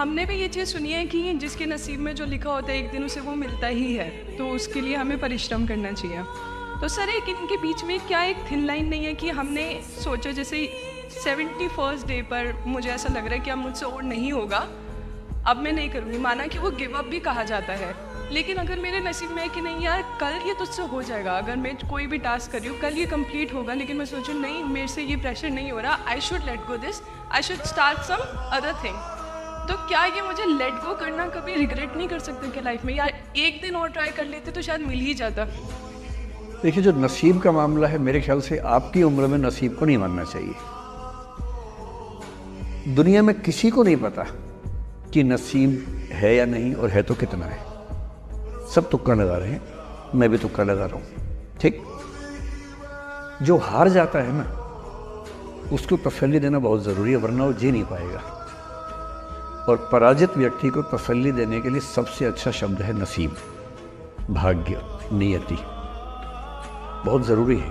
हमने भी ये चीज़ सुनी है कि जिसके नसीब में जो लिखा होता है एक दिन उसे वो मिलता ही है, तो उसके लिए हमें परिश्रम करना चाहिए। तो सर एक इनके बीच में क्या एक थिन लाइन नहीं है कि हमने सोचा जैसे 71st डे पर मुझे ऐसा लग रहा है कि अब मुझसे और नहीं होगा, अब मैं नहीं करूँगी, माना कि वो गिव अप भी कहा जाता है, लेकिन अगर मेरे नसीब में है कि नहीं यार कल ये तुझसे हो जाएगा, अगर मैं कोई भी टास्क कर रही हूँ कल ये कंप्लीट होगा, लेकिन मैं सोचूँ नहीं मेरे से ये प्रेशर नहीं हो रहा, I should let go this, I should start some other thing. तो क्या ये मुझे लेट गो करना कभी रिग्रेट नहीं कर सकते कि लाइफ में यार एक दिन और ट्राई कर लेते तो शायद मिल ही जाता? देखिए, जो नसीब का मामला है मेरे ख्याल से आपकी उम्र में नसीब को नहीं मानना चाहिए। दुनिया में किसी को नहीं पता कि नसीब है या नहीं, और है तो कितना है। सब तुक्का लगा रहे हैं, मैं भी तुक्का लगा रहा हूँ। ठीक, जो हार जाता है ना उसको तसल्ली देना बहुत ज़रूरी है, वरना वो जी नहीं पाएगा। और पराजित व्यक्ति को तसल्ली देने के लिए सबसे अच्छा शब्द है नसीब, भाग्य, नियति, बहुत ज़रूरी है।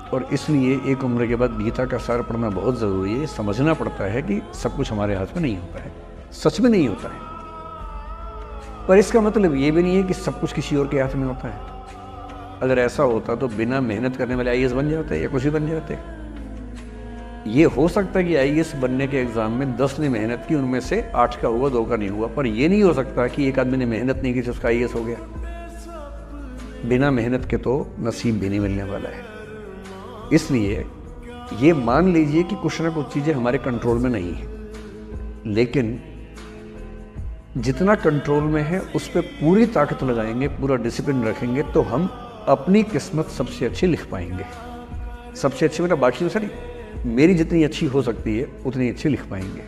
और इसलिए एक उम्र के बाद गीता का सार पढ़ना बहुत ज़रूरी है। समझना पड़ता है कि सब कुछ हमारे हाथ में नहीं होता है, सच में नहीं होता है। पर इसका मतलब ये भी नहीं है कि सब कुछ किसी और के हाथ में होता है। अगर ऐसा होता तो बिना मेहनत करने वाले आईएएस बन जाते या कुछ भी बन जाते। ये हो सकता है कि आईएएस बनने के एग्ज़ाम में 10 ने मेहनत की, उनमें से 8 का हुआ, 2 का नहीं हुआ। पर ये नहीं हो सकता कि एक आदमी ने मेहनत नहीं की तो उसका आईएएस हो गया। बिना मेहनत के तो नसीब भी नहीं मिलने वाला है। इसलिए ये मान लीजिए कि कुछ ना कुछ चीज़ें हमारे कंट्रोल में नहीं है, लेकिन जितना कंट्रोल में है उस पर पूरी ताकत लगाएंगे, पूरा डिसिप्लिन रखेंगे, तो हम अपनी किस्मत सबसे अच्छी लिख पाएंगे। सबसे अच्छी मतलब बाकी तो सर, मेरी जितनी अच्छी हो सकती है उतनी अच्छी लिख पाएंगे।